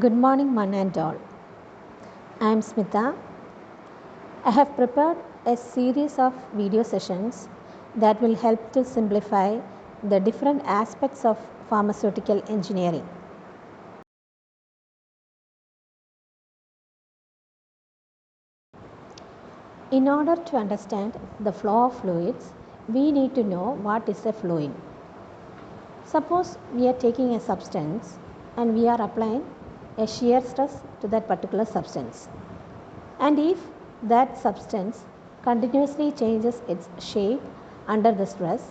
Good morning, one and all. I am Smita. I have prepared a series of video sessions that will help to simplify the different aspects of pharmaceutical engineering. In order to understand the flow of fluids, we need to know what is a fluid. Suppose we are taking a substance and we are applying a shear stress to that particular substance. And if that substance continuously changes its shape under the stress,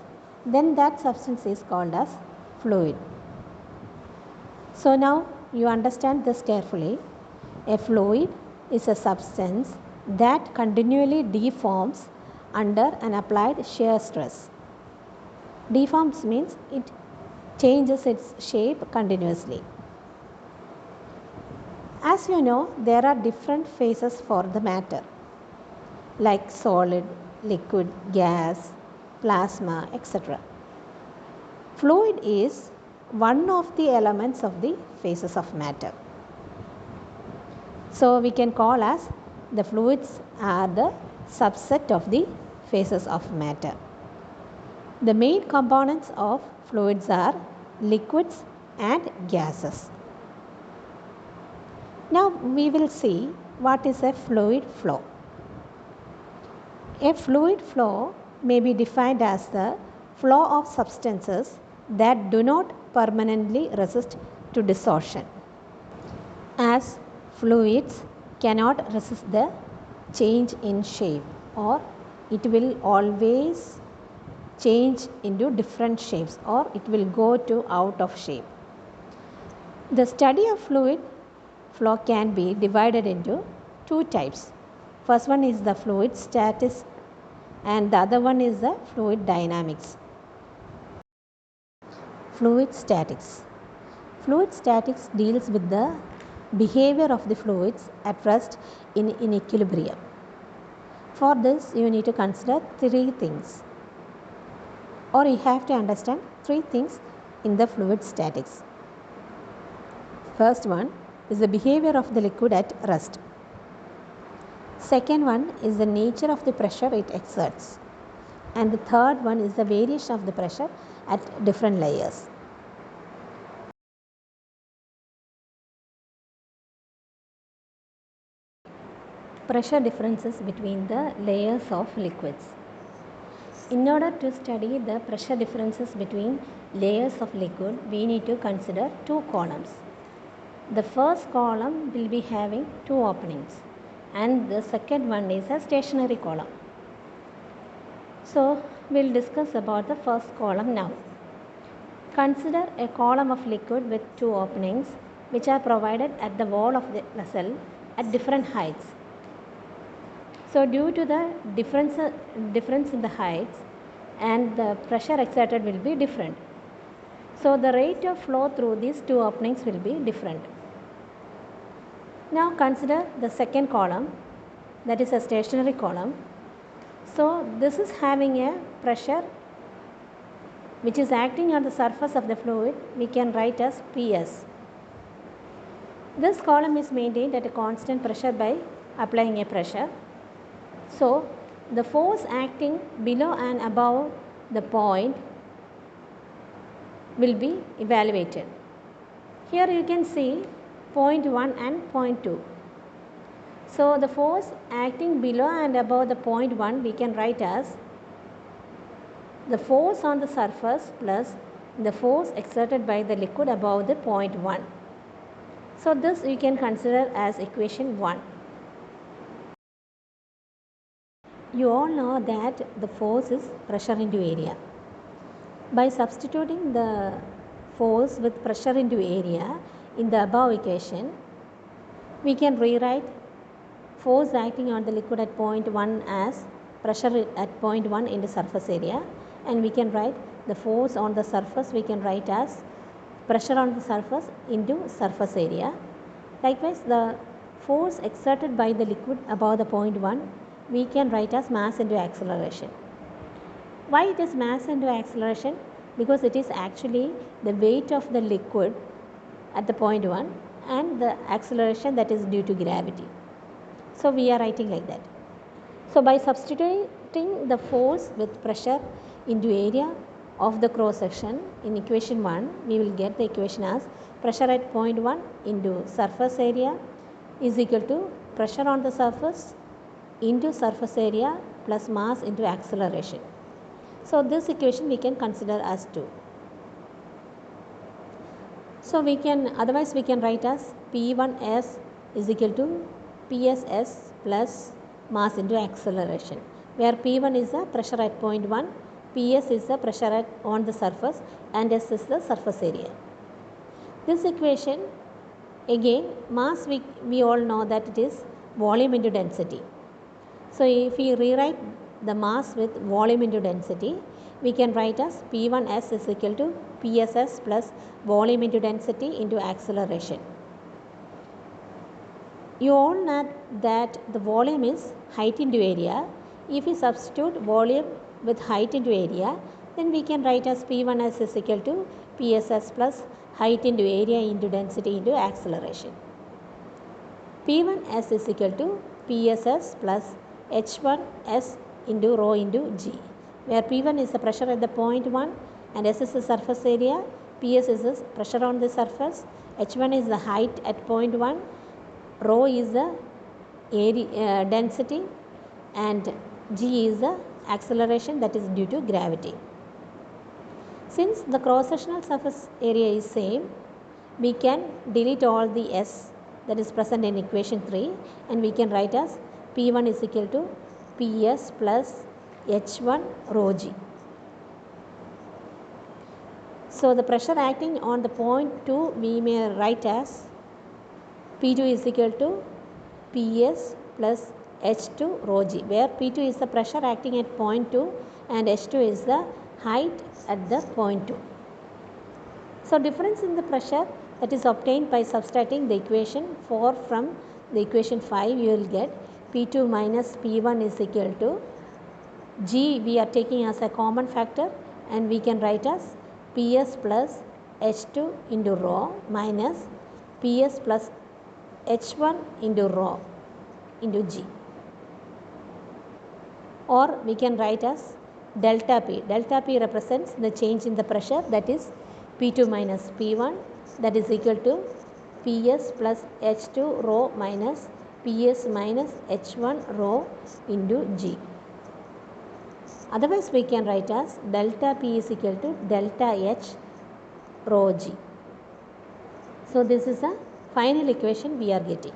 then that substance is called as fluid. So now you understand this carefully. A fluid is a substance that continually deforms under an applied shear stress. Deforms means it changes its shape continuously. As you know, there are different phases for the matter, like solid, liquid, gas, plasma, etc. Fluid is one of the elements of the phases of matter. So we can call as the fluids are the subset of the phases of matter. The main components of fluids are liquids and gases. Now we will see what is a fluid flow. A fluid flow may be defined as the flow of substances that do not permanently resist to dissolution. As fluids cannot resist the change in shape, or it will always change into different shapes, or it will go to out of shape. The study of fluid flow can be divided into two types. First one is the fluid statics and the other one is the fluid dynamics. Fluid statics. Fluid statics deals with the behavior of the fluids at rest in equilibrium. For this, you need to consider three things, or you have to understand three things in the fluid statics. First one is the behavior of the liquid at rest. Second one is the nature of the pressure it exerts. And the third one is the variation of the pressure at different layers. Pressure differences between the layers of liquids. In order to study the pressure differences between layers of liquid, we need to consider two columns. The first column will be having two openings, and the second one is a stationary column. So we'll discuss about the first column now. Consider a column of liquid with two openings which are provided at the wall of the vessel at different heights. So due to the difference in the heights, and the pressure exerted will be different. So the rate of flow through these two openings will be different. Now consider the second column, that is a stationary column. So this is having a pressure which is acting on the surface of the fluid. We can write as PS. This column is maintained at a constant pressure by applying a pressure. So the force acting below and above the point will be evaluated. Here you can see point 1 and point 2. So the force acting below and above the point 1 we can write as the force on the surface plus the force exerted by the liquid above the point 1. So this you can consider as equation 1. You all know that the force is pressure into area. By substituting the force with pressure into area in the above equation, we can rewrite force acting on the liquid at point 1 as pressure at point 1 into surface area, and we can write the force on the surface we can write as pressure on the surface into surface area. Likewise, the force exerted by the liquid above the point 1 we can write as mass into acceleration. Why it is mass into acceleration? Because it is actually the weight of the liquid at the point 1, and the acceleration that is due to gravity. So we are writing like that. So by substituting the force with pressure into area of the cross section in equation 1, we will get the equation as pressure at point 1 into surface area is equal to pressure on the surface into surface area plus mass into acceleration. So this equation we can consider as 2. So we can write as P1S is equal to PSS plus mass into acceleration, where P1 is the pressure at point 1, PS is the pressure on the surface, and S is the surface area. This equation, again, mass we all know that it is volume into density. So if we rewrite the mass with volume into density, we can write as P1S is equal to PSS plus volume into density into acceleration. You all know that the volume is height into area. If we substitute volume with height into area, then we can write as P1S is equal to PSS plus height into area into density into acceleration. P1S is equal to PSS plus H1S into rho into G, where P1 is the pressure at the point 1 and S is the surface area, PS is the pressure on the surface, H1 is the height at point 1, rho is the area, density, and G is the acceleration that is due to gravity. Since the cross-sectional surface area is same, we can delete all the S that is present in equation 3 and we can write as P1 is equal to PS plus H1 rho G. So the pressure acting on the point 2 we may write as P2 is equal to PS plus H2 rho G, where P2 is the pressure acting at point 2 and H2 is the height at the point 2. So difference in the pressure that is obtained by subtracting the equation 4 from the equation 5, you will get P2 minus P1 is equal to G we are taking as a common factor and we can write as PS plus H2 into rho minus PS plus H1 into rho into G, or we can write as delta P. Delta P represents the change in the pressure, that is P2 minus P1, that is equal to PS plus H2 rho minus PS minus H1 rho into G. Otherwise we can write as delta P is equal to delta H rho G. So this is the final equation we are getting.